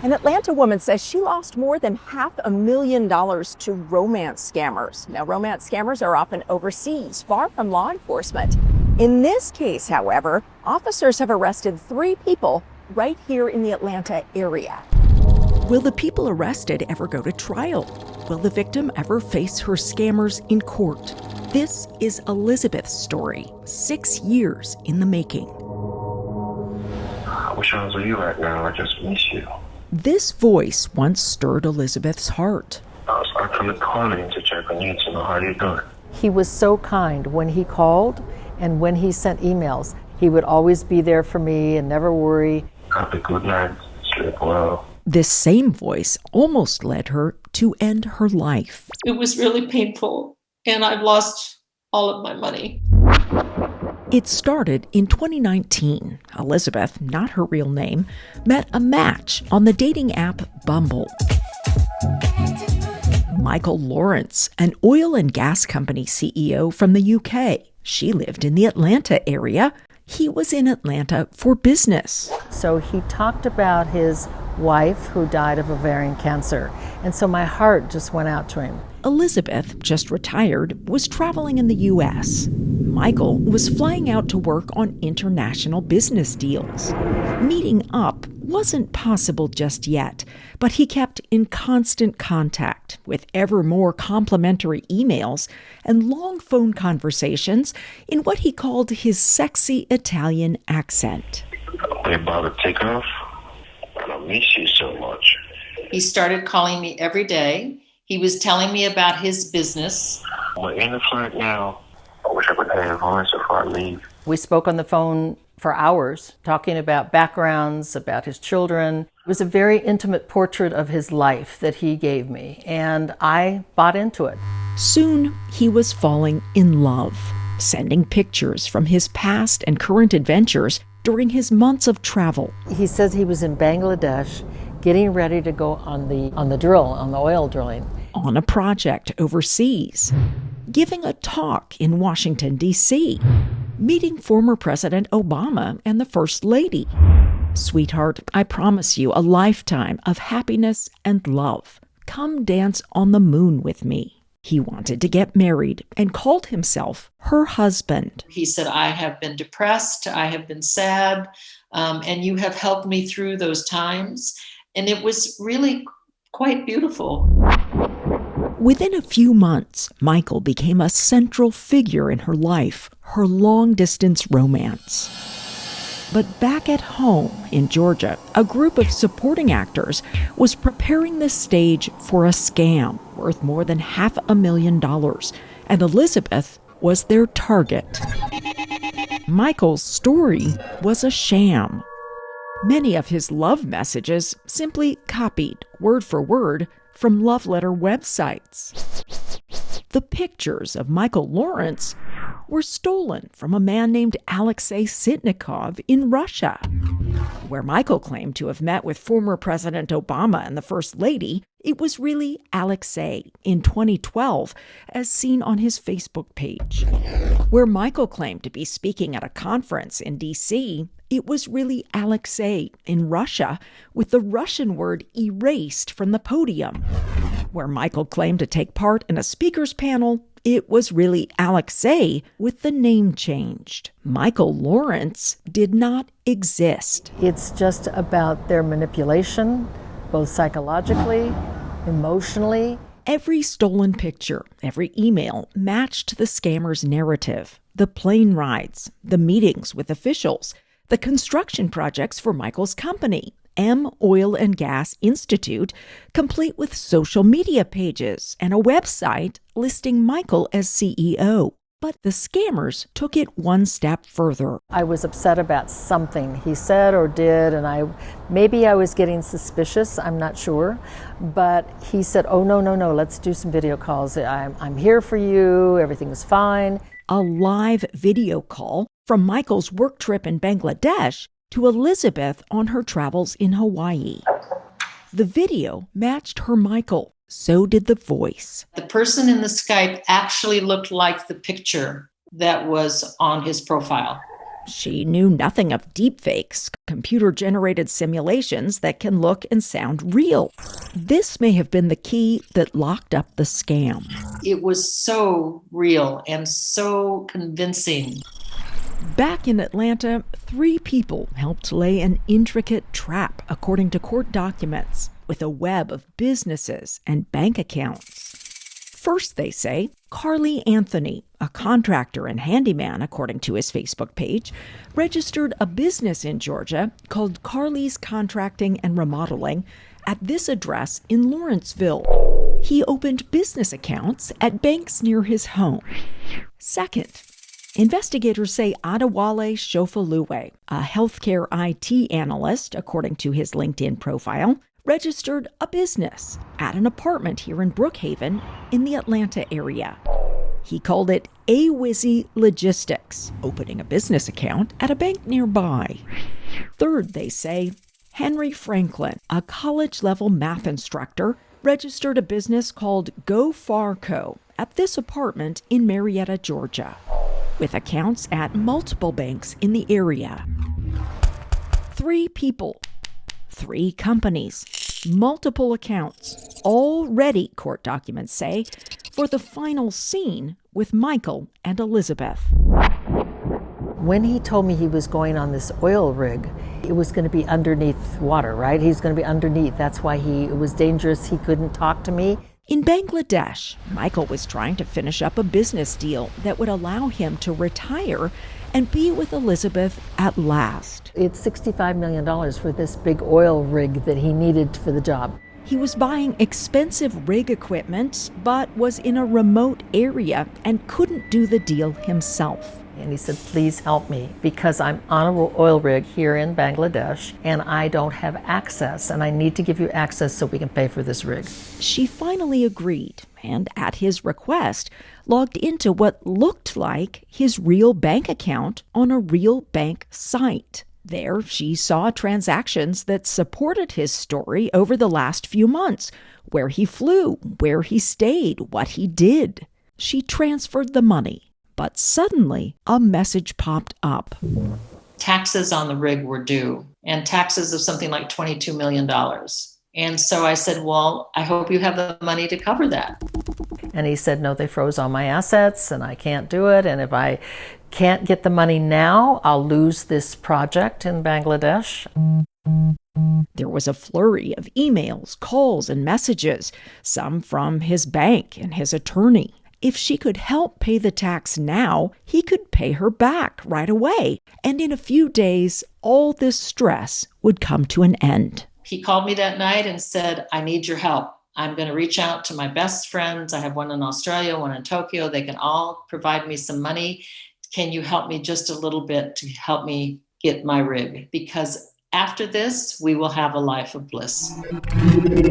An Atlanta woman says she lost more than $500,000 to romance scammers. Now, romance scammers are often overseas, far from law enforcement. In this case, however, officers have arrested 3 people right here in the Atlanta area. Will the people arrested ever go to trial? Will the victim ever face her scammers in court? This is Elizabeth's story, 6 years in the making. I wish I was with you right now. I just miss you. This voice once stirred Elizabeth's heart. I was actually calling to check on you to know how you're doing. He was so kind when he called and when he sent emails. He would always be there for me and never worry. Have a good night. Sleep well. This same voice almost led her to end her life. It was really painful, and I've lost all of my money. It started in 2019. Elizabeth, not her real name, met a match on the dating app Bumble. Michael Lawrence, an oil and gas company CEO from the UK. She lived in the Atlanta area. He was in Atlanta for business. So he talked about his wife who died of ovarian cancer. And so my heart just went out to him. Elizabeth, just retired, was traveling in the U.S. Michael was flying out to work on international business deals. Meeting up wasn't possible just yet, but he kept in constant contact with ever more complimentary emails and long phone conversations in what he called his sexy Italian accent. We're about to take off. I don't miss you so much. He started calling me every day. He was telling me about his business. We're in the flight now. I wish I could have advice before I leave. We spoke on the phone for hours, talking about backgrounds, about his children. It was a very intimate portrait of his life that he gave me, and I bought into it. Soon, he was falling in love, sending pictures from his past and current adventures during his months of travel. He says he was in Bangladesh getting ready to go on the oil drilling. On a project overseas, giving a talk in Washington, D.C., meeting former President Obama and the First Lady. Sweetheart, I promise you a lifetime of happiness and love. Come dance on the moon with me. He wanted to get married and called himself her husband. He said, I have been depressed, I have been sad, and you have helped me through those times. And it was really quite beautiful. Within a few months, Michael became a central figure in her life, her long-distance romance. But back at home in Georgia, a group of supporting actors was preparing the stage for a scam worth more than $500,000, and Elizabeth was their target. Michael's story was a sham. Many of his love messages simply copied, word for word, from love letter websites. The pictures of Michael Lawrence were stolen from a man named Alexei Sitnikov in Russia. Where Michael claimed to have met with former President Obama and the First Lady, it was really Alexei in 2012, as seen on his Facebook page. Where Michael claimed to be speaking at a conference in D.C., it was really Alexei in Russia, with the Russian word erased from the podium. Where Michael claimed to take part in a speaker's panel, it was really Alexei with the name changed. Michael Lawrence did not exist. It's just about their manipulation, both psychologically, emotionally. Every stolen picture, every email matched the scammer's narrative. The plane rides, the meetings with officials, the construction projects for Michael's company, M Oil and Gas Institute, complete with social media pages and a website listing Michael as CEO. But the scammers took it one step further. I was upset about something he said or did, and maybe I was getting suspicious, I'm not sure. But he said, oh, no, let's do some video calls. I'm here for you, everything's fine. A live video call from Michael's work trip in Bangladesh to Elizabeth on her travels in Hawaii. The video matched her Michael. So did the voice. The person in the Skype actually looked like the picture that was on his profile. She knew nothing of deepfakes, computer-generated simulations that can look and sound real. This may have been the key that locked up the scam. It was so real and so convincing. Back in Atlanta, 3 people helped lay an intricate trap, according to court documents, with a web of businesses and bank accounts. First, they say, Carly Anthony, a contractor and handyman, according to his Facebook page, registered a business in Georgia called Carly's Contracting and Remodeling at this address in Lawrenceville. He opened business accounts at banks near his home. Second, investigators say Adewale Shofoluwe, a healthcare IT analyst, according to his LinkedIn profile, registered a business at an apartment here in Brookhaven in the Atlanta area. He called it A-Wizzy Logistics, opening a business account at a bank nearby. Third, they say, Henry Franklin, a college-level math instructor, registered a business called Go Far Co. at this apartment in Marietta, Georgia, with accounts at multiple banks in the area. 3 people, 3 companies, multiple accounts, all ready, court documents say, for the final scene with Michael and Elizabeth. When he told me he was going on this oil rig, it was going to be underneath water, right? He's going to be underneath. That's why it was dangerous. He couldn't talk to me. In Bangladesh, Michael was trying to finish up a business deal that would allow him to retire and be with Elizabeth at last. It's $65 million for this big oil rig that he needed for the job. He was buying expensive rig equipment, but was in a remote area and couldn't do the deal himself. And he said, please help me because I'm on an oil rig here in Bangladesh and I don't have access and I need to give you access so we can pay for this rig. She finally agreed and, at his request, logged into what looked like his real bank account on a real bank site. There, she saw transactions that supported his story over the last few months, where he flew, where he stayed, what he did. She transferred the money. But suddenly, a message popped up. Taxes on the rig were due, and taxes of something like $22 million. And so I said, well, I hope you have the money to cover that. And he said, no, they froze all my assets and I can't do it. And if I can't get the money now, I'll lose this project in Bangladesh. There was a flurry of emails, calls, and messages, some from his bank and his attorney. If she could help pay the tax now, he could pay her back right away. And in a few days, all this stress would come to an end. He called me that night and said, I need your help. I'm going to reach out to my best friends. I have one in Australia, one in Tokyo. They can all provide me some money. Can you help me just a little bit to help me get my rig? Because after this, we will have a life of bliss.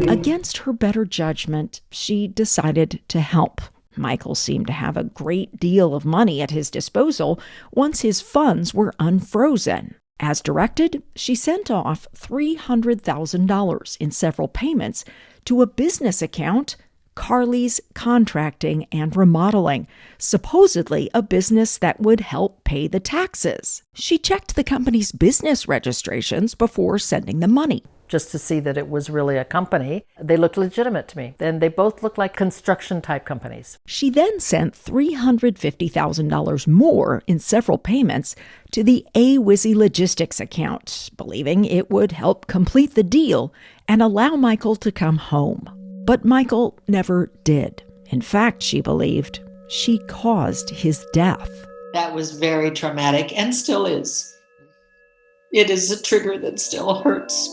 Against her better judgment, she decided to help. Michael seemed to have a great deal of money at his disposal once his funds were unfrozen. As directed, she sent off $300,000 in several payments to a business account, Carly's Contracting and Remodeling, supposedly a business that would help pay the taxes. She checked the company's business registrations before sending the money. Just to see that it was really a company. They looked legitimate to me. And they both looked like construction-type companies. She then sent $350,000 more in several payments to the A-Wizzy Logistics account, believing it would help complete the deal and allow Michael to come home. But Michael never did. In fact, she believed, she caused his death. That was very traumatic and still is. It is a trigger that still hurts.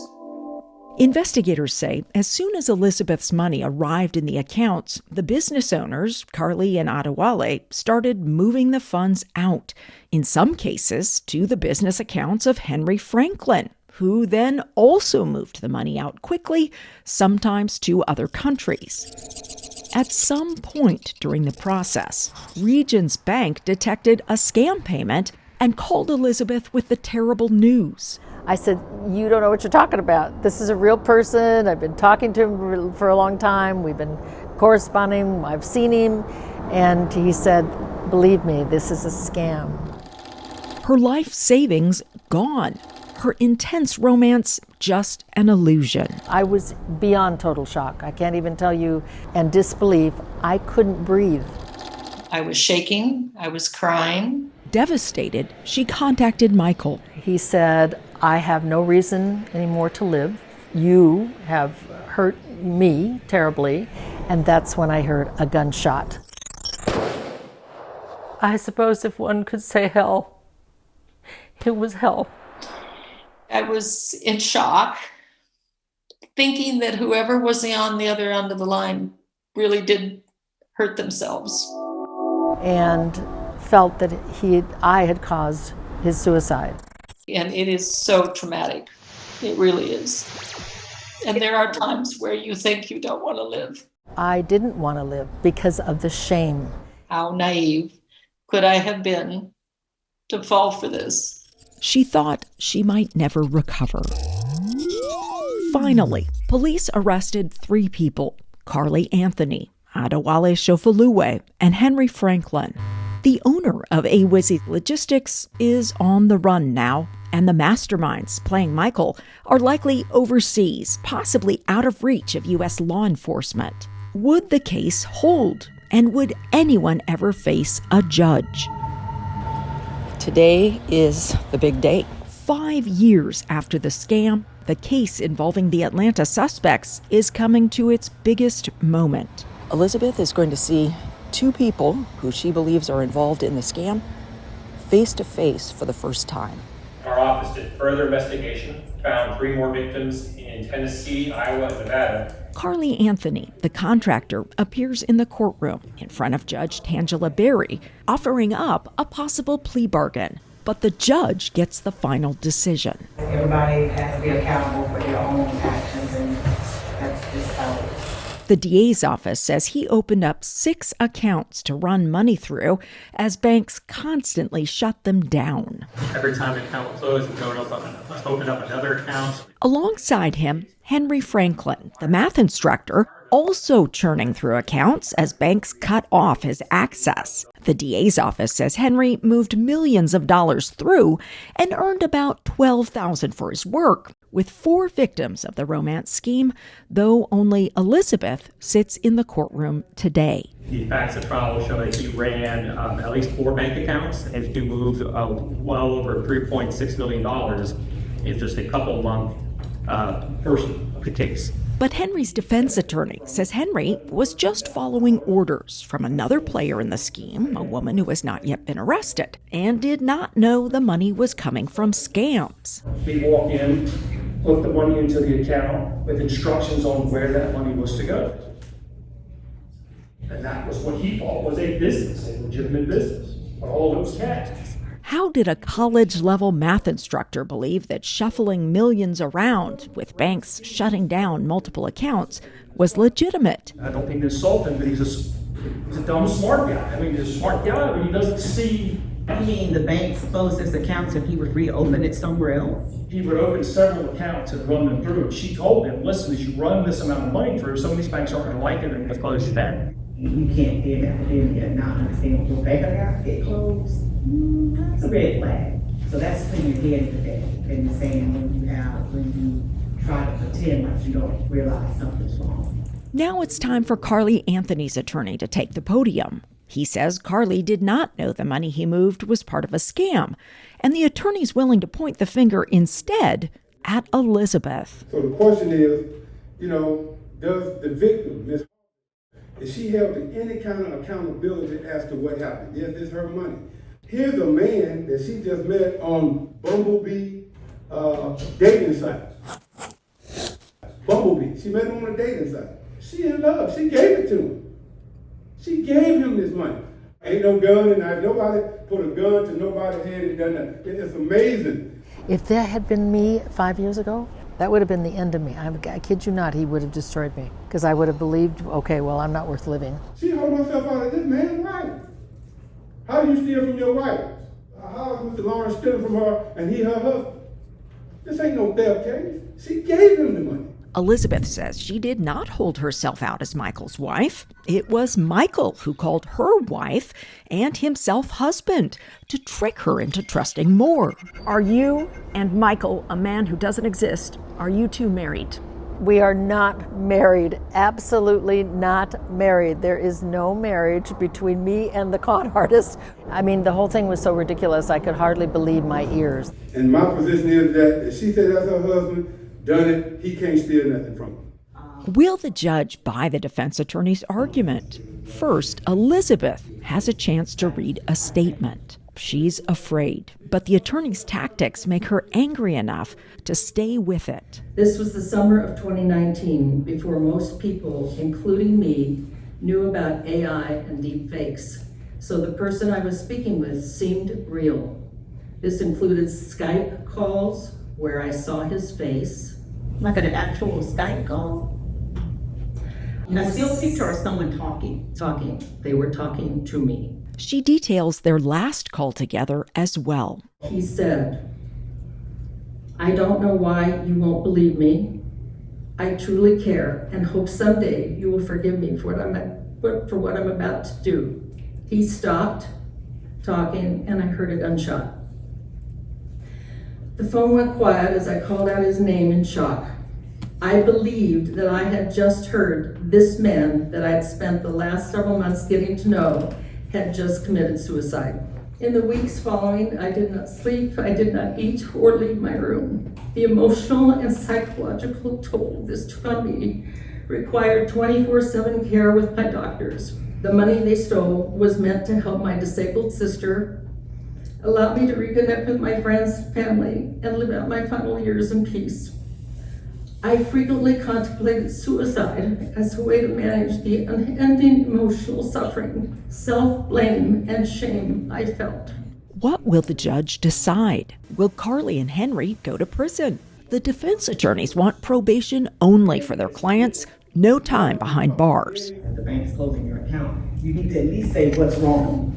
Investigators say as soon as Elizabeth's money arrived in the accounts, the business owners, Carly and Adewale, started moving the funds out, in some cases to the business accounts of Henry Franklin, who then also moved the money out quickly, sometimes to other countries. At some point during the process, Regions Bank detected a scam payment and called Elizabeth with the terrible news. I said, you don't know what you're talking about. This is a real person. I've been talking to him for a long time. We've been corresponding. I've seen him. And he said, believe me, this is a scam. Her life savings gone. Her intense romance just an illusion. I was beyond total shock. I can't even tell you, and disbelief. I couldn't breathe. I was shaking. I was crying. Devastated, she contacted Michael. He said, I have no reason anymore to live. You have hurt me terribly. And that's when I heard a gunshot. I suppose if one could say hell, it was hell. I was in shock, thinking that whoever was on the other end of the line really did hurt themselves. And felt that I had caused his suicide. And it is so traumatic. It really is. And there are times where you think you don't want to live. I didn't want to live because of the shame. How naive could I have been to fall for this? She thought she might never recover. Finally, police arrested 3 people: Carly Anthony, Adewale Shofoluwe, and Henry Franklin. The owner of A-Wizzy Logistics is on the run now, and the masterminds playing Michael are likely overseas, possibly out of reach of U.S. law enforcement. Would the case hold? And would anyone ever face a judge? Today is the big day. 5 years after the scam, the case involving the Atlanta suspects is coming to its biggest moment. Elizabeth is going to see 2 people who she believes are involved in the scam face to face for the first time. Our office did further investigation, found 3 more victims in Tennessee, Iowa, and Nevada. Carly Anthony, the contractor, appears in the courtroom in front of Judge Tangela Berry, offering up a possible plea bargain. But the judge gets the final decision. Everybody has to be accountable for their own actions, and that's just how it is. The DA's office says he opened up 6 accounts to run money through as banks constantly shut them down. Every time an account closed, we open up another account. Alongside him, Henry Franklin, the math instructor, also churning through accounts as banks cut off his access. The DA's office says Henry moved millions of dollars through and earned about $12,000 for his work, with 4 victims of the romance scheme, though only Elizabeth sits in the courtroom today. The facts of trial will show that he ran at least 4 bank accounts and he moved well over $3.6 million in just a couple month portion of the case. But Henry's defense attorney says Henry was just following orders from another player in the scheme, a woman who has not yet been arrested, and did not know the money was coming from scams. He walked in, put the money into the account with instructions on where that money was to go. And that was what he thought was a business, a legitimate business, but all those cash. How did a college-level math instructor believe that shuffling millions around with banks shutting down multiple accounts was legitimate? I don't mean to insult him, but he's a dumb, smart guy. I mean, he's a smart guy, but he doesn't see. I mean, the bank closed his accounts and he would reopen it somewhere else. He would open several accounts and run them through. She told him, listen, as you run this amount of money through, some of these banks aren't going to like it and they're close to that. You can't be an academic and not understand what your bank account get closed. That's a red flag. So that's when you're heading to that. And you're saying when you try to pretend like you don't realize something's wrong. Now it's time for Carly Anthony's attorney to take the podium. He says Carly did not know the money he moved was part of a scam, and the attorney's willing to point the finger instead at Elizabeth. So the question is, does the victim, is she held to any kind of accountability as to what happened? Yes, it's her money. Here's a man that she just met on Bumblebee dating site. Bumblebee, she met him on a dating site. She in love, she gave it to him. She gave him this money. Ain't no gun and knife. Nobody put a gun to nobody's head and done that. It's amazing. If that had been me 5 years ago, that would have been the end of me. I kid you not, he would have destroyed me. Because I would have believed, okay, well, I'm not worth living. She hold herself out of this man's wife. How do you steal from your wife? How is Mr. Lawrence stealing from her and he her husband? This ain't no theft case. She gave him the money. Elizabeth says she did not hold herself out as Michael's wife. It was Michael who called her wife and himself husband to trick her into trusting more. Are you and Michael, a man who doesn't exist, are you two married? We are not married, absolutely not married. There is no marriage between me and the con artist. I mean, the whole thing was so ridiculous, I could hardly believe my ears. And my position is that if she said that's her husband, done it, he can't steal nothing from her. Will the judge buy the defense attorney's argument? First, Elizabeth has a chance to read a statement. She's afraid, but the attorney's tactics make her angry enough to stay with it. This was the summer of 2019, before most people, including me, knew about AI and deep fakes. So the person I was speaking with seemed real. This included Skype calls where I saw his face. Like an actual Skype call? I still picture someone talking. They were talking to me. She details their last call together as well. He said, "I don't know why you won't believe me. I truly care and hope someday you will forgive me for what I'm about to do." He stopped talking and I heard a gunshot. The phone went quiet as I called out his name in shock. I believed that I had just heard this man that I had spent the last several months getting to know had just committed suicide. In the weeks following, I did not sleep, I did not eat or leave my room. The emotional and psychological toll this took on me required 24/7 care with my doctors. The money they stole was meant to help my disabled sister, allow me to reconnect with my friends, family, and live out my final years in peace. I frequently contemplated suicide as a way to manage the unending emotional suffering, self-blame, and shame I felt. What will the judge decide? Will Carly and Henry go to prison? The defense attorneys want probation only for their clients, no time behind bars. If the bank's closing your account, you need to at least say what's wrong.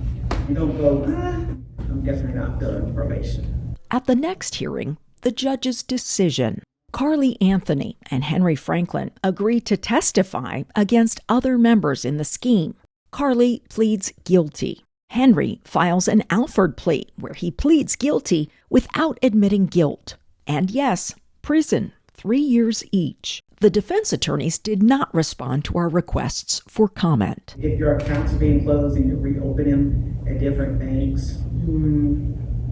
You don't go, I'm definitely not filling probation. At the next hearing, the judge's decision. Carly Anthony and Henry Franklin agree to testify against other members in the scheme. Carly pleads guilty. Henry files an Alford plea where he pleads guilty without admitting guilt. And yes, prison, 3 years each. The defense attorneys did not respond to our requests for comment. If your accounts are being closed and you reopen them at different banks,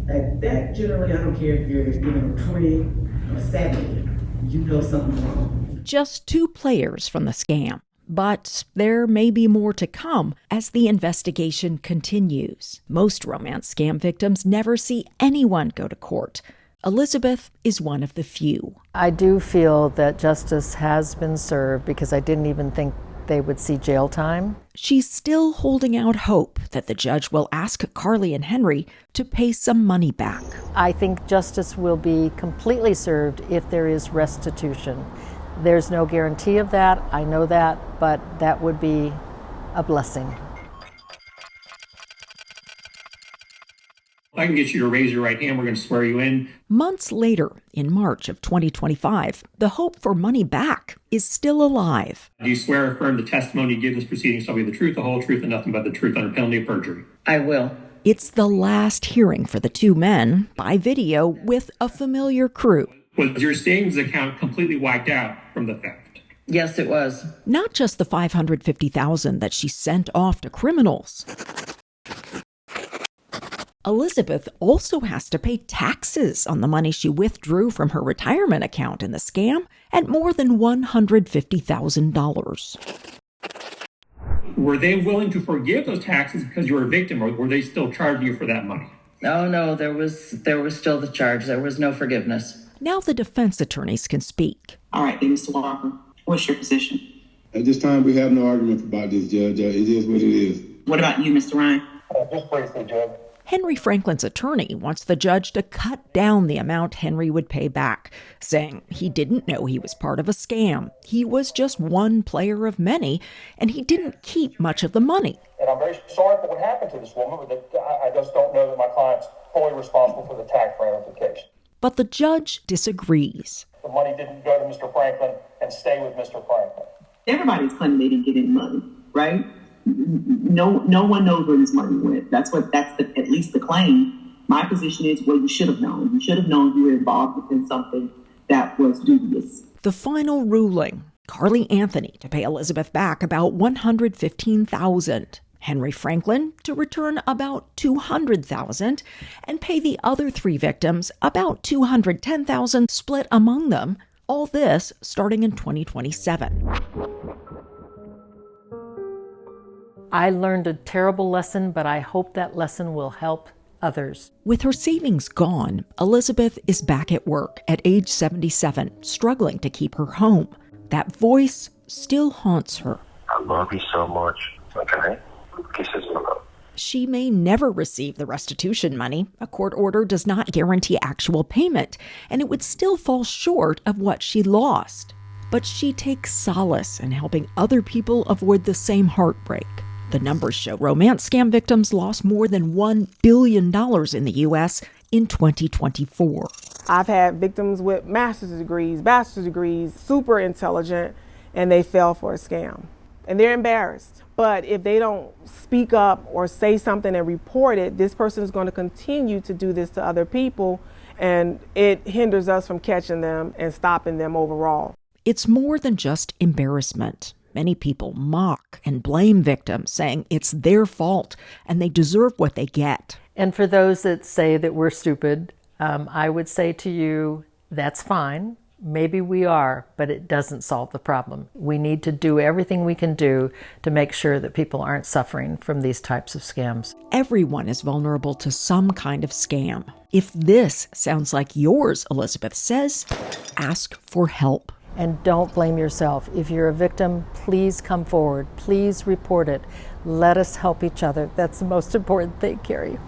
that generally, I don't care if you're 20 or 70, you know something wrong. Just 2 players from the scam. But there may be more to come as the investigation continues. Most romance scam victims never see anyone go to court. Elizabeth is one of the few. I do feel that justice has been served because I didn't even think they would see jail time. She's still holding out hope that the judge will ask Carly and Henry to pay some money back. I think justice will be completely served if there is restitution. There's no guarantee of that, I know that, but that would be a blessing. I can get you to raise your right hand. We're going to swear you in. Months later, in March of 2025, the hope for money back is still alive. Do you swear or affirm the testimony you give in this proceeding shall be the truth, the whole truth, and nothing but the truth under penalty of perjury? I will. It's the last hearing for the 2 men by video with a familiar crew. Was your savings account completely wiped out from the theft? Yes, it was. Not just the $550,000 that she sent off to criminals. Elizabeth also has to pay taxes on the money she withdrew from her retirement account in the scam at more than $150,000. Were they willing to forgive those taxes because you were a victim, or were they still charging you for that money? Oh, no, there was still the charge. There was no forgiveness. Now the defense attorneys can speak. All right, then, Mr. Walker, what's your position? At this time, we have no argument about this, Judge. It is what it is. What about you, Mr. Ryan? Just briefly, Judge. Henry Franklin's attorney wants the judge to cut down the amount Henry would pay back, saying he didn't know he was part of a scam. He was just one player of many, and he didn't keep much of the money. And I'm very sorry for what happened to this woman, but I just don't know that my client's fully responsible for the tax ramifications. But the judge disagrees. The money didn't go to Mr. Franklin and stay with Mr. Franklin. Everybody's claiming they didn't get any money, right? No one knows where this money went. That's at least the claim. My position is, well, you should have known. You should have known you were involved in something that was dubious. The final ruling, Carly Anthony to pay Elizabeth back about $115,000. Henry Franklin to return about $200,000 and pay the other 3 victims about $210,000 split among them. All this starting in 2027. I learned a terrible lesson, but I hope that lesson will help others. With her savings gone, Elizabeth is back at work at age 77, struggling to keep her home. That voice still haunts her. I love you so much. Okay? Kisses, mama. She may never receive the restitution money. A court order does not guarantee actual payment, and it would still fall short of what she lost. But she takes solace in helping other people avoid the same heartbreak. The numbers show romance scam victims lost more than $1 billion in the U.S. in 2024. I've had victims with master's degrees, super intelligent, and they fell for a scam. And they're embarrassed. But if they don't speak up or say something and report it, this person is going to continue to do this to other people, and it hinders us from catching them and stopping them overall. It's more than just embarrassment. Many people mock and blame victims, saying it's their fault and they deserve what they get. And for those that say that we're stupid, I would say to you, that's fine. Maybe we are, but it doesn't solve the problem. We need to do everything we can do to make sure that people aren't suffering from these types of scams. Everyone is vulnerable to some kind of scam. If this sounds like yours, Elizabeth says, ask for help. And don't blame yourself. If you're a victim, please come forward. Please report it. Let us help each other. That's the most important thing, Carrie.